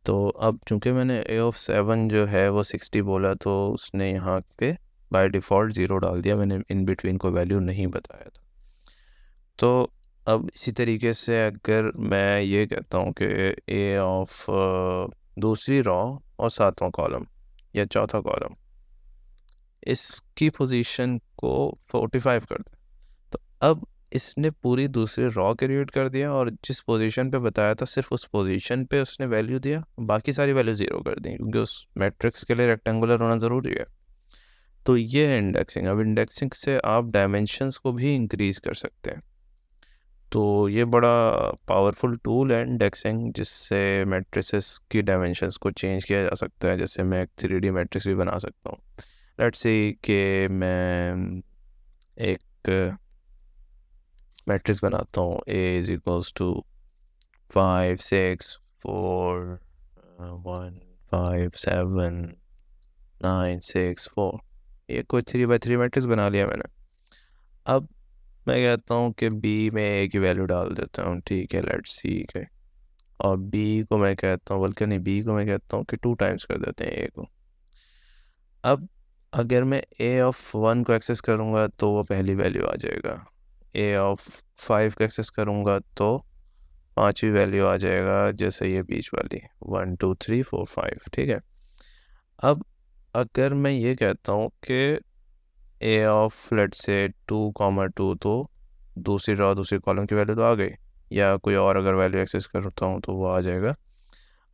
तो अब चूंकि मैंने ए ऑफ 7 जो है वो 60 बोला, तो उसने यहाँ पे बाय डिफ़ॉल्ट 0 डाल दिया, मैंने इन बिटवीन को वैल्यू नहीं बताया था। तो अब इसी तरीके से अगर मैं ये कहता हूँ कि ए ऑफ दूसरी रॉ और 7वां कॉलम या चौथा कॉलम, इसकी पोजीशन को 45 कर दें, तो अब इसने पूरी दूसरी रॉ क्रिएट कर दिया और जिस पोजीशन पे बताया था सिर्फ उस पोजीशन पे उसने वैल्यू दिया, बाकी सारी वैल्यू 0 कर दी, क्योंकि उस मैट्रिक्स के लिए रेक्टेंगुलर होना ज़रूरी है। तो ये है इंडेक्सिंग। अब इंडेक्सिंग से आप डायमेंशंस को भी इंक्रीज़ कर सकते हैं। तो ये बड़ा पावरफुल टूल है इंडेक्सिंग, जिससे मैट्रिसेस की डायमेंशंस को चेंज किया जा सकता है। जैसे मैं एक 3D मैट्रिक्स भी बना सकता हूँ। लेट्स सी कि मैं एक मैट्रिक्स बनाता हूँ A इज इक्वल्स टू 5 6 4 1 5 7 9 6 4। ये कोई 3x3 मैट्रिक्स बना लिया मैंने। अब मैं कहता हूँ कि B में A की वैल्यू डाल देता हूँ, ठीक है, लेट्स सी के। और B को मैं कहता हूँ, बल्कि नहीं, B को मैं कहता हूँ कि 2 टाइम्स कर देते हैं A को। अब अगर मैं A ऑफ 1 को एक्सेस करूँगा तो वो पहली वैल्यू आ जाएगा। A ऑफ 5 को एक्सेस करूँगा तो 5वीं वैल्यू आ जाएगा, जैसे ये बीच वाली 1 2 3 4 5, ठीक है। अब अगर मैं ये कहता हूँ कि A ऑफ लेट्स से 2, 2, तो दूसरी रॉ दूसरी कॉलम की वैल्यू तो आ गई, या कोई और अगर वैल्यू एक्सेस करता हूँ तो वो आ जाएगा।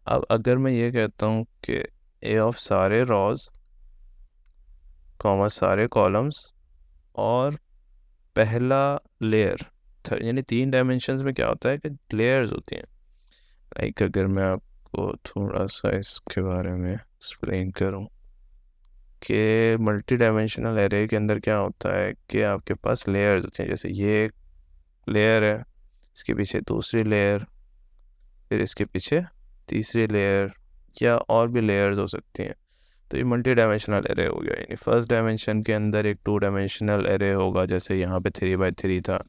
अब अगर मैं ये कहता हूँ कि A ऑफ सारे रॉज कॉमा सारे कॉलम्स और पहला लेयर, यानी 3 डायमेंशंस में क्या होता है कि लेयर्स होती हैं। लाइक अगर मैं आपको थोड़ा सा इसके बारे में एक्सप्लेन करूँ कि मल्टी डायमेंशनल एरे के अंदर क्या होता है कि आपके पास लेयर्स होते हैं। जैसे ये एक लेयर है, इसके पीछे दूसरी लेयर, फिर इसके पीछे तीसरी लेयर, या और भी लेयर्स हो सकती हैं। तो ये मल्टी डायमेंशनल एरे हो गया। यानी फर्स्ट डायमेंशन के अंदर एक 2 डायमेंशनल एरे होगा, जैसे यहाँ पे 3x3 था।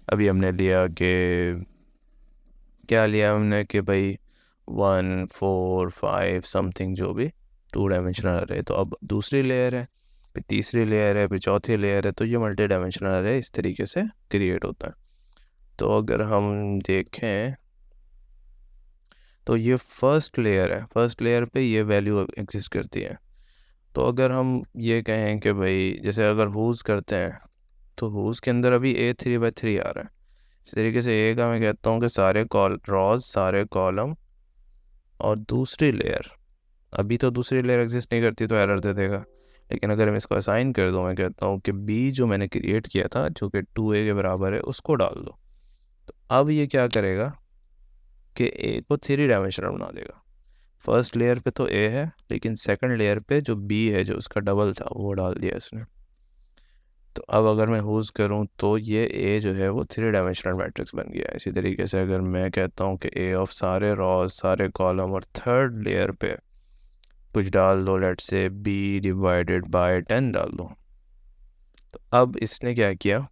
अभी हमने लिया कि क्या लिया हमने कि भाई 1 4 5 समथिंग, जो भी 2 डायमेंशनल एरे। तो अब दूसरी लेयर है, फिर तीसरी लेयर है, फिर चौथी लेयर है, तो ये मल्टी डायमेंशनल एरे इस तरीके से क्रिएट होता है। तो अगर हम देखें तो ये फर्स्ट लेयर है, फर्स्ट लेयर पे ये वैल्यू एग्जिस्ट करती है। तो अगर हम ये कहें कि भाई जैसे अगर हुज करते हैं तो हुज के अंदर अभी A 3x3 आ रहा है। इस तरीके से A का मैं कहता हूँ कि सारे रॉज सारे कॉलम और दूसरी लेयर, अभी तो दूसरी लेयर एग्जिस्ट नहीं करती तो एरर दे देगा। लेकिन अगर मैं इसको असाइन कर दूँ, मैं कहता हूँ कि B जो मैंने क्रिएट किया था जो कि 2A के बराबर है उसको डाल दो, तो अब ये क्या करेगा कि A को 3 डायमेंशनल बना देगा। फर्स्ट लेयर पे तो A है, लेकिन सेकंड लेयर पे जो B है जो उसका डबल था वो डाल दिया इसने। तो अब अगर मैं हुज करूं तो ये A जो है वो 3 डायमेंशनल मैट्रिक्स बन गया है। इसी तरीके से अगर मैं कहता हूं कि A ऑफ सारे रॉज सारे कॉलम और थर्ड लेयर पे कुछ डाल दो, लेट से B डिवाइडेड बाय 10 डाल दो, तो अब इसने क्या किया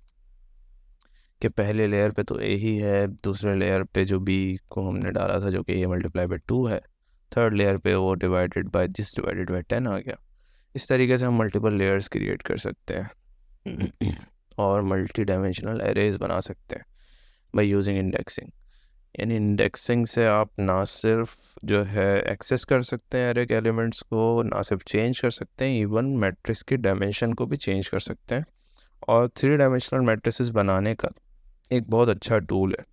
कि पहले लेयर पे तो A ही है, दूसरे लेयर पे जो B को हमने डाला था जो कि A मल्टीप्लाई बाई 2 है, थर्ड लेयर पे वो डिवाइडेड बाय 10 आ गया। इस तरीके से हम मल्टीपल लेयर्स क्रिएट कर सकते हैं और मल्टी डायमेंशनल एरेज बना सकते हैं बाय यूजिंग इंडेक्सिंग। यानी इंडेक्सिंग से आप ना सिर्फ जो है एक्सेस कर सकते हैं एरे के एलिमेंट्स को, ना सिर्फ चेंज कर सकते हैं, इवन मैट्रिक्स की डायमेंशन को भी चेंज कर सकते हैं। और 3 डायमेंशनल मैट्रिसेस बनाने का एक बहुत अच्छा टूल है।